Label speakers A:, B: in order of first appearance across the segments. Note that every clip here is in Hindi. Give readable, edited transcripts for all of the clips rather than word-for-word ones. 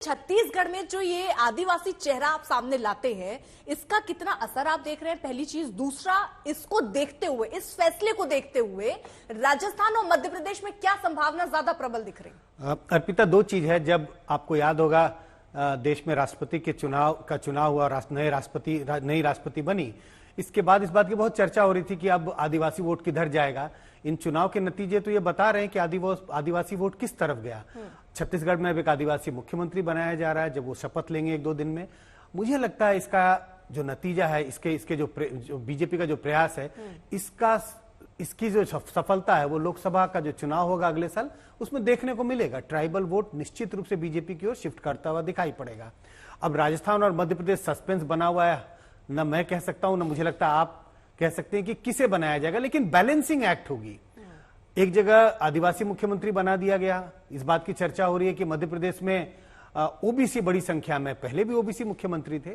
A: छत्तीसगढ़ में जो ये आदिवासी चेहरा आप सामने लाते हैं, इसका कितना असर आप देख रहे हैं? पहली चीज। दूसरा, इसको देखते हुए, इस फैसले को देखते हुए राजस्थान और मध्य प्रदेश में क्या संभावना ज्यादा प्रबल दिख रही है?
B: अर्पिता, दो चीज है। जब आपको याद होगा देश में राष्ट्रपति के चुनाव हुआ, नई राष्ट्रपति बनी, इसके बाद इस बात की बहुत चर्चा हो रही थी कि अब आदिवासी वोट किधर जाएगा। इन चुनाव के नतीजे तो ये बता रहे हैं कि आदिवासी वोट किस तरफ गया। छत्तीसगढ़ में अब एक आदिवासी मुख्यमंत्री बनाया जा रहा है। जब वो शपथ लेंगे एक दो दिन में, मुझे लगता है इसका जो नतीजा है, इसके जो बीजेपी का जो प्रयास है, इसकी जो सफलता है, वो लोकसभा का जो चुनाव होगा अगले साल, उसमें देखने को मिलेगा। ट्राइबल वोट निश्चित रूप से बीजेपी की ओर शिफ्ट करता हुआ दिखाई पड़ेगा। अब राजस्थान और मध्य प्रदेश सस्पेंस बना हुआ है, न मैं कह सकता हूं, न मुझे लगता है आप कह सकते हैं कि किसे बनाया जाएगा, लेकिन बैलेंसिंग एक्ट होगी। एक जगह आदिवासी मुख्यमंत्री बना दिया गया। इस बात की चर्चा हो रही है कि मध्य प्रदेश में ओबीसी बड़ी संख्या में, पहले भी ओबीसी मुख्यमंत्री थे,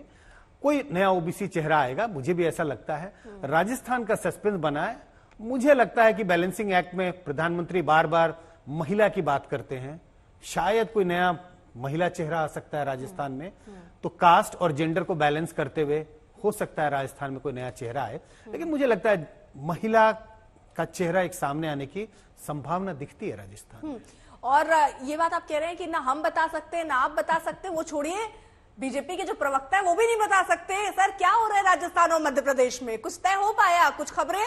B: कोई नया ओबीसी चेहरा आएगा, मुझे भी ऐसा लगता है। राजस्थान का सस्पेंस बना है। मुझे लगता है कि बैलेंसिंग एक्ट में प्रधानमंत्री बार बार महिला की बात करते हैं, शायद कोई नया महिला चेहरा आ सकता है राजस्थान में, तो कास्ट और जेंडर को बैलेंस करते हुए हो सकता है राजस्थान में कोई नया चेहरा आए। लेकिन मुझे लगता है महिला का चेहरा एक सामने आने की संभावना दिखती है राजस्थान।
A: और ये बात आप कह रहे हैं कि ना हम बता सकते हैं ना आप बता सकते, वो छोड़िए, बीजेपी के जो प्रवक्ता है वो भी नहीं बता सकते। सर, क्या हो रहा है राजस्थान और मध्य प्रदेश में? कुछ तय हो पाया? कुछ खबरें?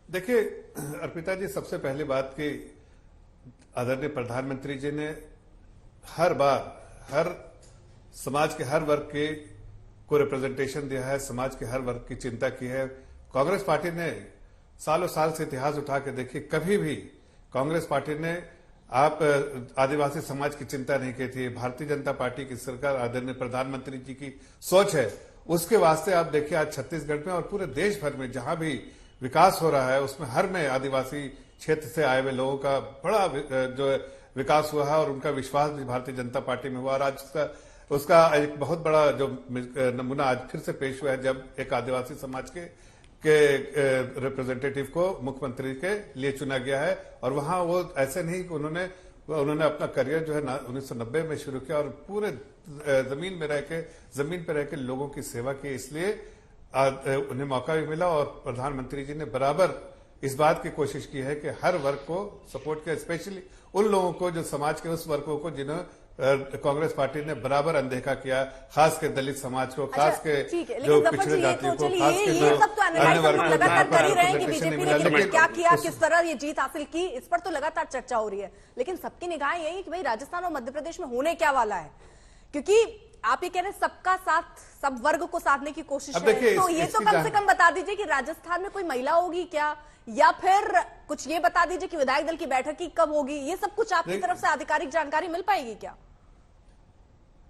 C: देखिए अर्पिता जी, सबसे पहली बात कि आदरणीय प्रधानमंत्री जी ने हर बार हर समाज के हर वर्ग के को रिप्रेजेंटेशन दिया है, समाज के हर वर्ग की चिंता की है। कांग्रेस पार्टी ने सालों साल से इतिहास उठा के देखिए, कभी भी कांग्रेस पार्टी ने आप आदिवासी समाज की चिंता नहीं की थी। भारतीय जनता पार्टी की सरकार, आदरणीय प्रधानमंत्री जी की सोच है, उसके वास्ते आप देखिए आज छत्तीसगढ़ में और पूरे देश भर में जहां भी विकास हो रहा है, उसमें हर में आदिवासी क्षेत्र से आए हुए लोगों का बड़ा जो विकास हुआ है और उनका विश्वास भी भारतीय जनता पार्टी में हुआ। और आज उसका एक बहुत बड़ा जो नमूना आज फिर से पेश हुआ है, जब एक आदिवासी समाज के रिप्रेजेंटेटिव को मुख्यमंत्री के लिए चुना गया है। और वहां वो ऐसे नहीं कि उन्होंने अपना करियर जो है 1990 में शुरू किया और पूरे जमीन पे रह के लोगों की सेवा की, इसलिए उन्हें मौका भी मिला। और प्रधानमंत्री जी ने बराबर इस बात की कोशिश की है कि हर वर्ग को सपोर्ट किया, स्पेशली उन लोगों को जो समाज के उस वर्गों को जिन्होंने कांग्रेस पार्टी ने बराबर अनदेखा किया, खास के दलित समाज को, खास के जो पिछड़े जातियों को, खास के जो अन्य वर्ग को
A: लगातार कर ही रहे हैं कि बीजेपी ने क्या किया, किस तरह ये जीत हासिल की, इस पर तो लगातार चर्चा हो रही है। लेकिन सबकी निगाह यही है कि भाई राजस्थान और मध्य प्रदेश में होने क्या वाला है, क्योंकि आप ये कह रहे हैं सबका साथ, सब वर्ग को साधने की कोशिश है। तो ये तो कम से कम बता दीजिए कि राजस्थान में कोई महिला होगी क्या, या फिर कुछ ये बता दीजिए कि विधायक दल की बैठक की कब होगी। ये सब कुछ आपकी तरफ से आधिकारिक जानकारी मिल पाएगी क्या?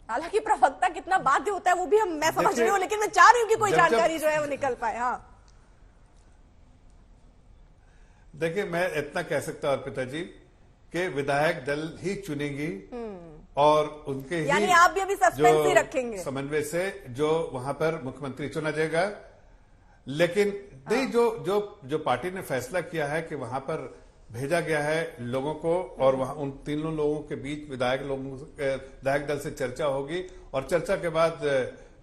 A: हालांकि प्रवक्ता कितना बाध्य होता है वो भी मैं समझ रही हूँ, लेकिन मैं चाह रही हूँ कि कोई जानकारी जो है वो निकल पाए। हाँ,
C: देखिए मैं इतना कह सकता हूं अर्पिता जी कि विधायक दल ही चुनेगी और उनके
A: यानी आप भी अभी सस्पेंस ही रखेंगे
C: समन्वय से जो वहां पर मुख्यमंत्री चुना जाएगा। लेकिन नहीं, जो पार्टी ने फैसला किया है कि वहां पर भेजा गया है लोगों को, और वहां उन तीनों लोगों के बीच विधायक दल से चर्चा होगी, और चर्चा के बाद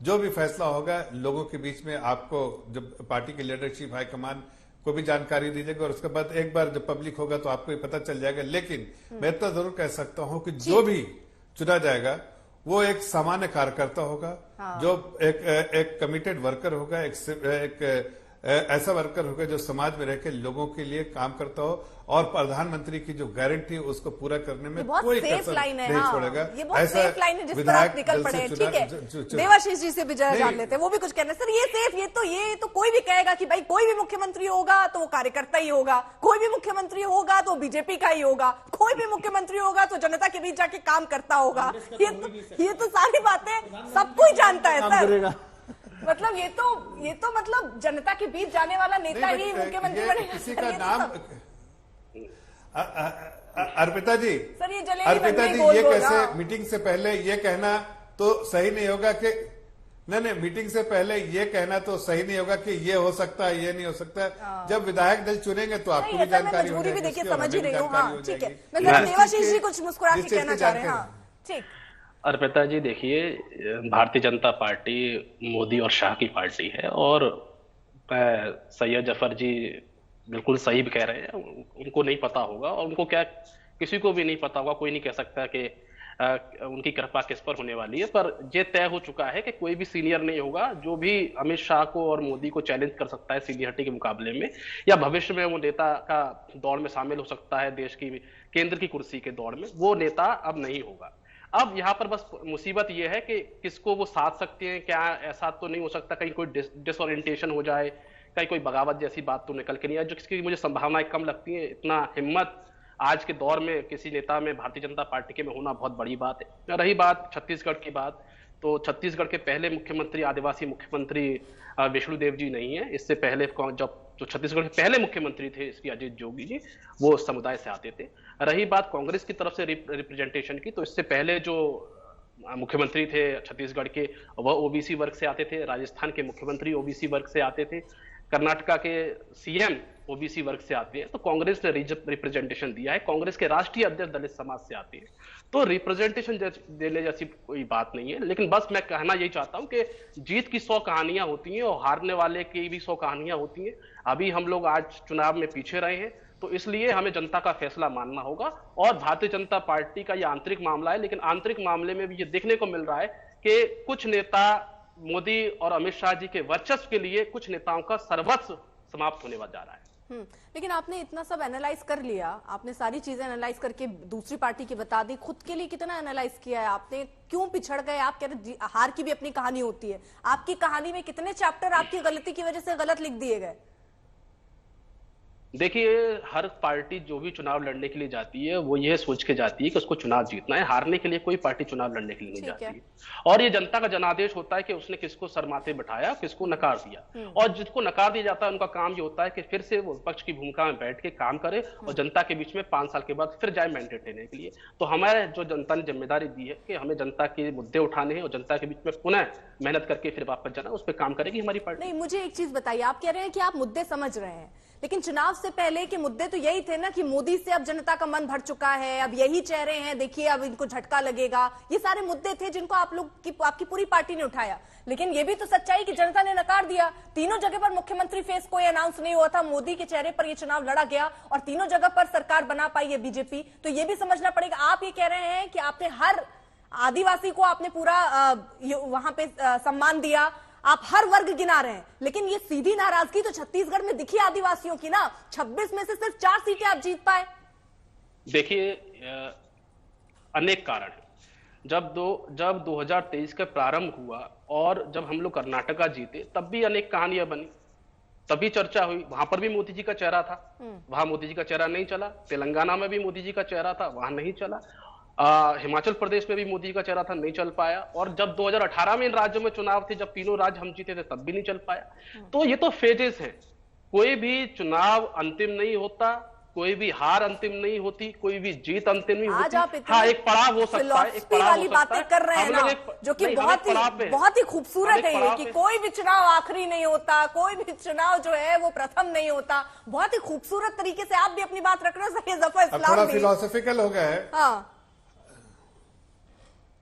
C: जो भी फैसला होगा लोगों के बीच में आपको, जब पार्टी की लीडरशिप हाईकमान को भी जानकारी दी जाएगी, और उसके बाद एक बार जब पब्लिक होगा तो आपको पता चल जाएगा। लेकिन मैं इतना जरूर कह सकता हूं कि जो भी चुना जाएगा वो एक सामान्य कार्यकर्ता होगा, जो एक कमिटेड वर्कर होगा, एक ऐसा वर्कर होगा जो समाज में रहकर लोगों के लिए काम करता हो, और प्रधानमंत्री की जो गारंटी है उसको पूरा करने में कोई कसर नहीं छोड़ेगा।
A: ये बहुत सेफ लाइन है जिस पर आप निकल पड़े हैं। ठीक है, देवाशीष जी से भी जान लेते हैं, वो भी कुछ कहना। सर, ये सेफ, ये तो कोई भी कहेगा कि भाई कोई भी मुख्यमंत्री होगा तो वो कार्यकर्ता ही होगा, कोई भी मुख्यमंत्री होगा तो बीजेपी का ही होगा, कोई भी मुख्यमंत्री होगा तो जनता के बीच जाके काम करता होगा। ये तो सारी बातें सब कोई जानता है सर। मतलब ये तो मतलब जनता के बीच जाने वाला नेता ही मुख्यमंत्री बनेगा।
C: किसी का नाम अर्पिता जी,
A: सर ये
C: ये कैसे मीटिंग से पहले ये कहना तो सही नहीं होगा कि नहीं, मीटिंग से पहले ये कहना तो सही नहीं होगा कि ये हो सकता है, ये नहीं हो सकता है। जब विधायक दल चुनेंगे तो आपको भी जानकारी हो जाएगी।
A: भी देखिए, समझ ही रही हूँ। हाँ, ठीक है। मैं
C: जाएगी।
A: देवाशीष जी कुछ मुस्कुरा के कहना चाह रहे हैं। हाँ, ठीक।
D: अर्पिता जी देखिए, भारतीय जनता पार्टी मोदी और शाह की पार्टी है, और सैयद जफर जी बिल्कुल सही भी कह रहे हैं। उनको नहीं पता होगा, और उनको क्या, किसी को भी नहीं पता होगा, कोई नहीं कह सकता कि उनकी कृपा किस पर होने वाली है। पर यह तय हो चुका है कि कोई भी सीनियर नहीं होगा जो भी अमित शाह को और मोदी को चैलेंज कर सकता है सीनियरिटी के मुकाबले में, या भविष्य में वो नेता का दौड़ में शामिल हो सकता है देश की केंद्र की कुर्सी के दौड़ में, वो नेता अब नहीं होगा। अब यहाँ पर बस मुसीबत यह है कि किसको वो साध सकते हैं। क्या ऐसा तो नहीं हो सकता कहीं कोई डिसओरिएंटेशन हो जाए, कहीं कोई बगावत जैसी बात तो निकल के नहीं आए, जो किसकी मुझे संभावनाएं कम लगती है। इतना हिम्मत आज के दौर में किसी नेता में भारतीय जनता पार्टी के में होना बहुत बड़ी बात है। रही बात छत्तीसगढ़ की बात, तो छत्तीसगढ़ के पहले मुख्यमंत्री, आदिवासी मुख्यमंत्री विष्णुदेव जी नहीं है। इससे पहले जब जो छत्तीसगढ़ के पहले मुख्यमंत्री थे इसकी अजीत जोगी जी, वो उस समुदाय से आते थे। रही बात कांग्रेस की तरफ से रिप्रेजेंटेशन की, तो इससे पहले जो मुख्यमंत्री थे छत्तीसगढ़ के, वह ओबीसी वर्ग से आते थे। राजस्थान के मुख्यमंत्री ओबीसी वर्ग से आते थे। कर्नाटका के सीएम ओबीसी वर्ग से आते हैं। तो कांग्रेस ने रिप्रेजेंटेशन दिया है। कांग्रेस के राष्ट्रीय अध्यक्ष दलित समाज से आते हैं। तो रिप्रेजेंटेशन देने जैसी कोई बात नहीं है। लेकिन बस मैं कहना यही चाहता हूं कि जीत की 100 कहानियां होती हैं और हारने वाले की भी 100 कहानियां होती हैं। अभी हम लोग आज चुनाव में पीछे रहे हैं, तो इसलिए हमें जनता का फैसला मानना होगा। और भारतीय जनता पार्टी का यह आंतरिक मामला है, लेकिन आंतरिक मामले में भी ये देखने को मिल रहा है कि कुछ नेता मोदी और अमित शाह जी के वर्चस्व के लिए कुछ नेताओं का सर्वस्व समाप्त होने जा रहा है।
A: लेकिन आपने इतना सब एनालाइज कर लिया, आपने सारी चीजें एनालाइज करके दूसरी पार्टी की बता दी, खुद के लिए कितना एनालाइज किया है आपने? क्यों पिछड़ गए? आप कह रहे हार की भी अपनी कहानी होती है, आपकी कहानी में कितने चैप्टर आपकी गलती की वजह से गलत लिख दिए गए?
D: देखिए, हर पार्टी जो भी चुनाव लड़ने के लिए जाती है वो यह सोच के जाती है कि उसको चुनाव जीतना है। हारने के लिए कोई पार्टी चुनाव लड़ने के लिए नहीं जाती है। और ये जनता का जनादेश होता है कि उसने किसको सरमाथे बिठाया, किसको नकार दिया। और जिसको नकार दिया जाता है उनका काम ये होता है कि फिर से वो विपक्ष की भूमिका में बैठ के काम करे और जनता के बीच में 5 साल के बाद फिर जाए मैंडेट लेने के लिए। तो हमारे जो जनता ने जिम्मेदारी दी है कि हमें जनता के मुद्दे उठाने हैं और जनता के बीच में पुनः मेहनत करके फिर वापस जाना, उस पर काम करेगी हमारी पार्टी।
A: नहीं, मुझे एक चीज बताइए, आप कह रहे हैं कि आप मुद्दे समझ रहे हैं, लेकिन चुनाव से पहले के मुद्दे तो यही थे ना कि मोदी से अब जनता का मन भर चुका है, अब यही चेहरे हैं, देखिए अब इनको झटका लगेगा। ये सारे मुद्दे थे जिनको आप लोग की आपकी पूरी पार्टी ने उठाया। लेकिन ये भी तो सच्चाई कि जनता ने नकार दिया। तीनों जगह पर मुख्यमंत्री फेस कोई अनाउंस नहीं हुआ था, मोदी के चेहरे पर ये चुनाव लड़ा गया और तीनों जगह पर सरकार बना पाई है बीजेपी। तो ये भी समझना पड़ेगा। आप ये कह रहे हैं कि आपने हर आदिवासी को आपने पूरा वहां पे सम्मान दिया, आप हर वर्ग गिना रहे हैं, लेकिन ये सीधी नाराजगी तो छत्तीसगढ़ में दिखी आदिवासियों की ना। 26 में से सिर्फ 4 सीटें आप जीत पाए।
D: देखिए, अनेक कारण है। जब 2023 का प्रारंभ हुआ और जब हम लोग कर्नाटका जीते, तब भी अनेक कहानियां बनी, तभी चर्चा हुई। वहां पर भी मोदी जी का चेहरा था, वहां मोदी जी का चेहरा नहीं चला। तेलंगाना में भी मोदी जी का चेहरा था, वहां नहीं चला। हिमाचल प्रदेश में भी मोदी का चेहरा था, नहीं चल पाया। और जब 2018 में इन राज्यों में चुनाव थे, जब तीनों राज्य हम जीते थे, तब भी नहीं चल पाया। तो ये तो फेजेस हैं। कोई भी चुनाव अंतिम नहीं होता, कोई भी हार अंतिम नहीं होती, कोई भी जीत अंतिम नहीं होती। हाँ, एक पड़ाव हो सकता है, एक पड़ाव
A: वाली बातें कर रहे हैं ना, जो कि बहुत ही खूबसूरत है ये कि कोई भी चुनाव आखिरी नहीं होता, कोई भी चुनाव जो है वो प्रथम नहीं होता। बहुत ही खूबसूरत तरीके से आप भी अपनी बात रख रहे हो। जफर इस्लाम
C: थोड़ा फिलोसॉफिकल हो गया है।
A: हाँ,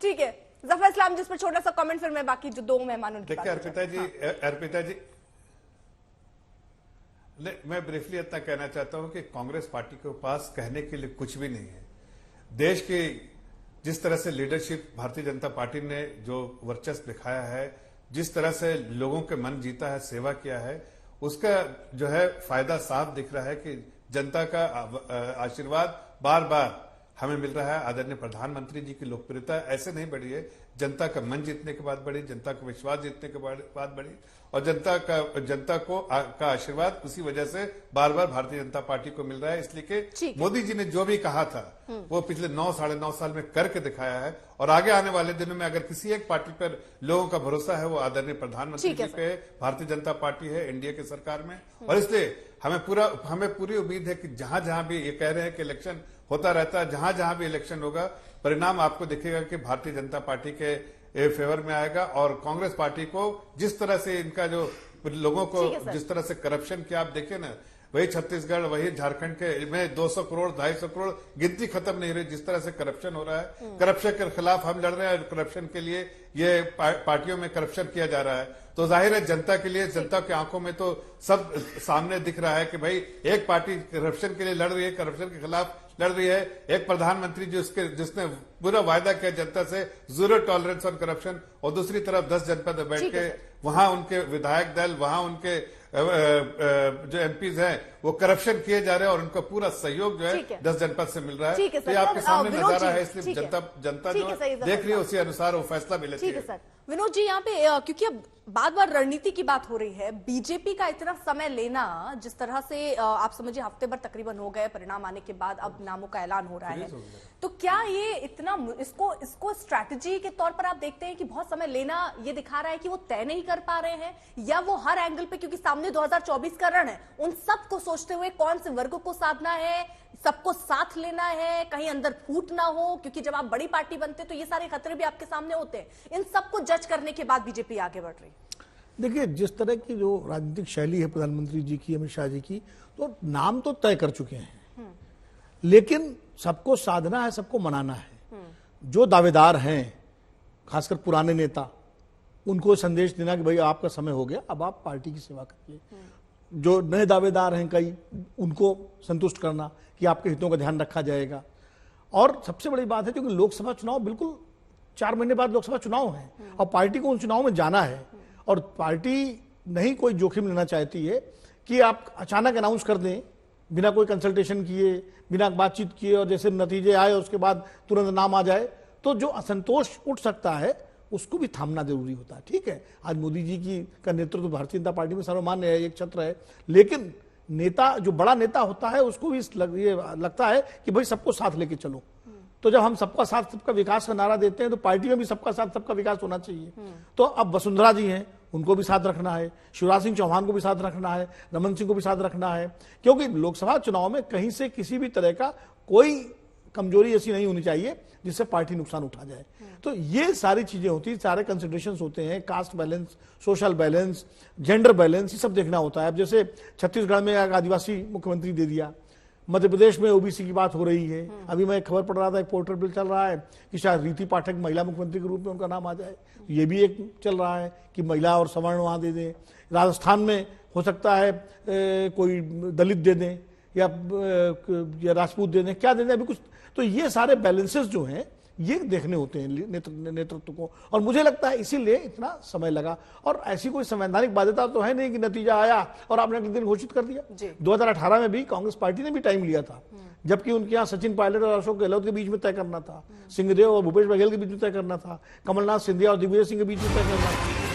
A: ठीक है जफर इस्लाम, जिस पर छोटा सा कमेंट, फिर मैं बाकी जो 2 मेहमानों की
C: देखिए अर्पिता जी, मैं ब्रीफली इतना कहना चाहता हूं कि कांग्रेस पार्टी के पास कहने के लिए कुछ भी नहीं है। देश की जिस तरह से लीडरशिप भारतीय जनता पार्टी ने जो वर्चस्व दिखाया है, जिस तरह से लोगों के मन जीता है, सेवा किया है, उसका जो है फायदा साफ दिख रहा है कि जनता का आशीर्वाद बार बार हमें मिल रहा है। आदरणीय प्रधानमंत्री जी की लोकप्रियता ऐसे नहीं बढ़ी है, जनता का मन जीतने के बाद बढ़ी, जनता का विश्वास जीतने के बाद बढ़ी, और जनता का आशीर्वाद उसी वजह से बार बार भारतीय जनता पार्टी को मिल रहा है। इसलिए कि मोदी जी ने जो भी कहा था वो पिछले 9-9.5 साल में करके दिखाया है। और आगे आने वाले दिनों में अगर किसी एक पार्टी पर लोगों का भरोसा है, वो आदरणीय प्रधानमंत्री जी पे, भारतीय जनता पार्टी है एनडीए की सरकार में। और इसलिए हमें पूरी उम्मीद है कि जहां जहां भी ये कह रहे हैं कि इलेक्शन होता रहता है, जहां जहां भी इलेक्शन होगा, परिणाम आपको दिखेगा कि भारतीय जनता पार्टी के फेवर में आएगा। और कांग्रेस पार्टी को जिस तरह से इनका जो लोगों को
A: ठीक है सर।
C: जिस तरह से करप्शन की आप देखिए ना, वही छत्तीसगढ़ वही झारखंड के में 200 करोड़ 250 करोड़ गिनती खत्म नहीं रही, जिस तरह से करप्शन हो रहा है। करप्शन के खिलाफ हम लड़ रहे हैं, करप्शन के लिए ये पार्टियों में करप्शन किया जा रहा है, तो जाहिर है जनता के लिए, जनता की आंखों में तो सब सामने दिख रहा है कि भाई एक पार्टी करप्शन के लिए लड़ रही है, करप्शन के खिलाफ लड़ रही है। एक प्रधानमंत्री जिसने पूरा वायदा किया जनता से, 0 टॉलरेंस ऑन करप्शन, और दूसरी तरफ 10 जनपद में बैठ के वहां उनके विधायक दल, वहां उनके जो एमपीज हैं वो करप्शन किए जा रहे हैं और उनका पूरा सहयोग जो है 10 जनपद से मिल रहा है। तो ये आपके सामने नजारा है, इसलिए जनता जो देख रही है उसी अनुसार वो फैसला मिले।
A: ठीक है सर। विनोद जी, यहाँ पे क्योंकि अब बार बार रणनीति की बात हो रही है, बीजेपी का इतना समय लेना, जिस तरह से आप समझिए हफ्ते भर तकरीबन हो गए परिणाम आने के बाद, अब नामों का ऐलान हो रहा है, तो क्या ये इतना इसको स्ट्रैटेजी के तौर पर आप देखते हैं कि बहुत समय लेना ये दिखा रहा है कि वो तय नहीं कर पा रहे हैं, या वो हर एंगल पे, क्योंकि सामने 2024 का रण है, उन सब को सोचते हुए कौन से वर्ग को साधना है, सबको साथ लेना है, कहीं अंदर फूट ना हो, क्योंकि जब आप बड़ी पार्टी बनते तो ये सारे खतरे भी आपके सामने होते हैं, इन सबको जज करने के बाद बीजेपी आगे बढ़ रही।
E: देखिए, जिस तरह की जो राजनीतिक शैली है प्रधानमंत्री जी की, अमित शाह जी की, तो नाम तो तय कर चुके हैं, लेकिन सबको साधना है, सबको मनाना है। जो दावेदार हैं, खासकर पुराने नेता, उनको संदेश देना कि भाई आपका समय हो गया, अब आप पार्टी की सेवा करिए। जो नए दावेदार हैं कई, उनको संतुष्ट करना कि आपके हितों का ध्यान रखा जाएगा। और सबसे बड़ी बात है, क्योंकि लोकसभा चुनाव बिल्कुल 4 महीने बाद लोकसभा चुनाव है और पार्टी को उन चुनाव में जाना है, और पार्टी नहीं कोई जोखिम लेना चाहती है कि आप अचानक अनाउंस कर दें बिना कोई कंसल्टेशन किए, बिना बातचीत किए, और जैसे नतीजे आए उसके बाद तुरंत नाम आ जाए, तो जो असंतोष उठ सकता है उसको भी थामना जरूरी होता है। ठीक है, आज मोदी जी का नेतृत्व भारतीय जनता पार्टी में सर्वमान्य है, एक छत्र है, लेकिन नेता जो बड़ा नेता होता है उसको भी ये लगता है कि भाई सबको साथ लेके चलो। तो जब हम सबका साथ सबका विकास का नारा देते हैं तो पार्टी में भी सबका साथ सबका विकास होना चाहिए। तो अब वसुंधरा जी हैं, उनको भी साथ रखना है, शिवराज सिंह चौहान को भी साथ रखना है, रमन सिंह को भी साथ रखना है, क्योंकि लोकसभा चुनाव में कहीं से किसी भी तरह का कोई कमजोरी ऐसी नहीं होनी चाहिए जिससे पार्टी नुकसान उठा जाए। तो ये सारी चीजें होती हैं, सारे कंसिडरेशंस होते हैं, caste balance, social balance, gender balance, ये सब देखना होता है। अब जैसे छत्तीसगढ़ में एक आदिवासी मुख्यमंत्री दे दिया, मध्य प्रदेश में ओबीसी की बात हो रही है, अभी मैं खबर पढ़ रहा था, एक पोर्टल बिल चल रहा है कि शायद रीति पाठक महिला मुख्यमंत्री के रूप में उनका नाम आ जाए, ये भी एक चल रहा है कि महिला और सवर्ण वहां दे दें। राजस्थान में हो सकता है कोई दलित दे दें या राजपूत दे दें, क्या दे दें अभी कुछ। तो ये सारे बैलेंसेस जो हैं ये देखने होते हैं नेतृत्व को, और मुझे लगता है इसीलिए इतना समय लगा। और ऐसी कोई संवैधानिक बाध्यता तो है नहीं कि नतीजा आया और आपने अगले दिन घोषित कर दिया। 2018 में भी कांग्रेस पार्टी ने भी टाइम लिया था, जबकि उनके यहाँ सचिन पायलट और अशोक गहलोत के बीच में तय करना था, सिंहदेव और भूपेश बघेल के बीच में तय करना था, कमलनाथ, सिंधिया और दिग्विजय सिंह के बीच में तय करना था।